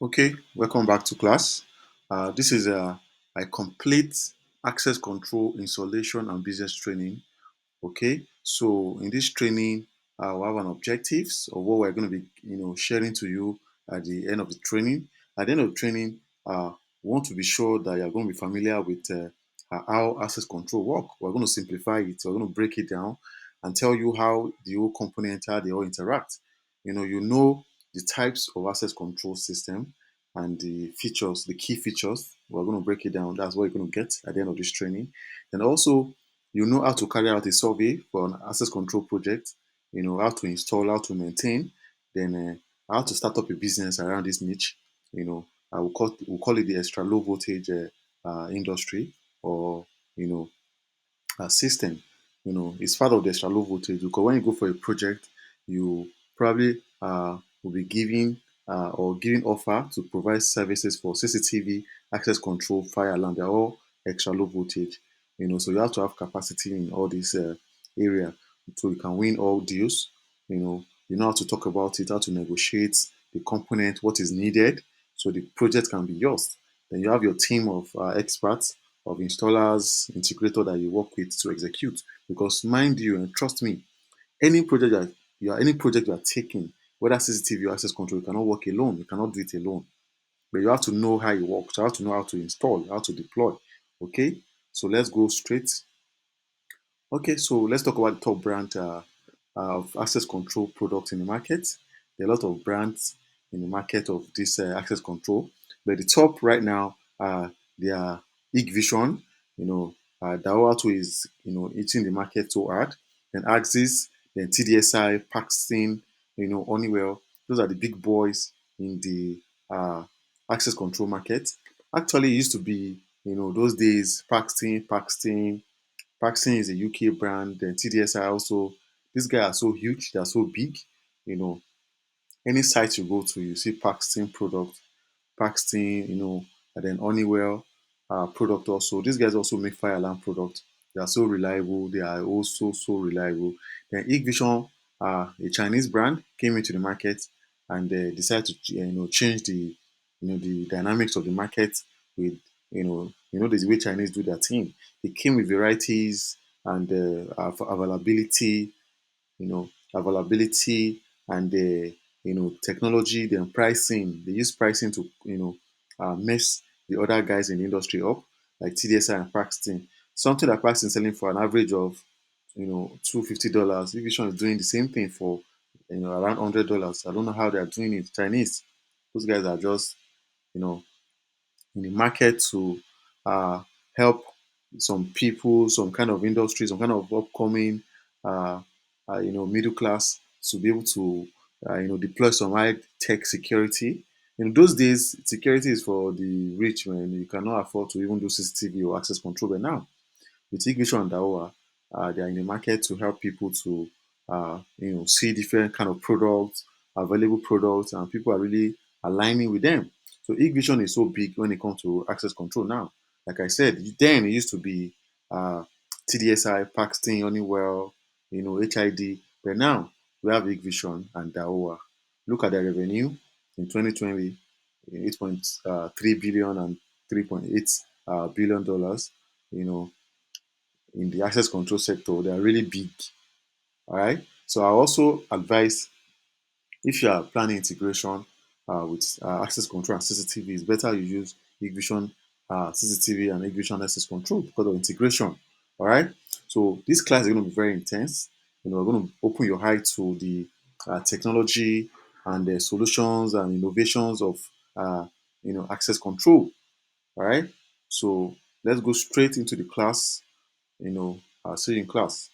Okay, welcome back to class. This is a complete access control installation and business training. Okay, so in this training, we have an objectives of what we're going to be, sharing to you at the end of the training. At the end of the training, we want to be sure that you're going to be familiar with how access control work. We're going to simplify it. We're going to break it down and tell you how the whole component, how they all interact. You know the types of access control system and the features, the key features. We're going to break it down. That's what you're going to get at the end of this training. And also, you know how to carry out a survey for an access control project, how to install, how to maintain, then how to start up a business around this niche. We'll call it the extra low voltage industry, or you know system. It's part of the extra low voltage, because when you go for a project, you probably will be giving or giving offer to provide services for CCTV, access control, fire alarm. They're all extra low voltage. So you have to have capacity in all these area, so you can win all deals. You know how to talk about it, how to negotiate the component, what is needed, so the project can be yours. Then you have your team of experts, of installers, integrator that you work with to execute. Because mind you, and trust me, any project you are taking, whether CCTV or access control, you cannot work alone. You cannot do it alone. But you have to know how it works. You have to know how to install, how to deploy. Okay, so let's go straight. Okay, so let's talk about the top brand of access control products in the market. There are a lot of brands in the market of this access control, but the top right now, they are Igvision. Dawatu is eating the market so hard. Then Axis, then TDSI, Paxton, Honeywell. Those are the big boys in the access control market. Actually, it used to be those days Paxton is a UK brand. Then TDSI also. These guys are so huge. They are so big. You know, any site you go to, you see Paxton product, Paxton, and then Honeywell product also. These guys also make fire alarm product. They are so reliable. They are also so reliable. Then Igvision, a Chinese brand, came into the market and they decided to change the dynamics of the market with the way Chinese do their thing. They came with varieties and availability, availability and technology, then pricing. They use pricing to mess the other guys in the industry up, like TDSI and Paxton. Something that Paxton is selling for an average of $250. Vision is doing the same thing for around $100. I don't know how they are doing it. Chinese, those guys are just you know in the market to uh, help some people, some kind of industry, some kind of upcoming, uh, middle class to be able to, deploy some high tech security. In those days, security is for the rich, man. You cannot afford to even do CCTV or access control. But now, with Ignition and Daoa, they are in the market to help people to, see different kind of products, available products, and people are really aligning with them. So Ignition is so big when it comes to access control now. Like I said, then it used to be TDSI, Paxton, Honeywell, HID, but now we have Ignition and Daoa. Look at their revenue in 2020, 8.3 billion and 3.8 billion dollars. You know, in the access control sector, they are really big. All right. So I also advise, if you are planning integration with access control and CCTV, it's better you use Ignition CCTV and Ignition access control because of integration. All right. So this class is going to be very intense. We're going to open your eye to the technology and the solutions and innovations of access control. All right. So let's go straight into the class. I'll see you in class.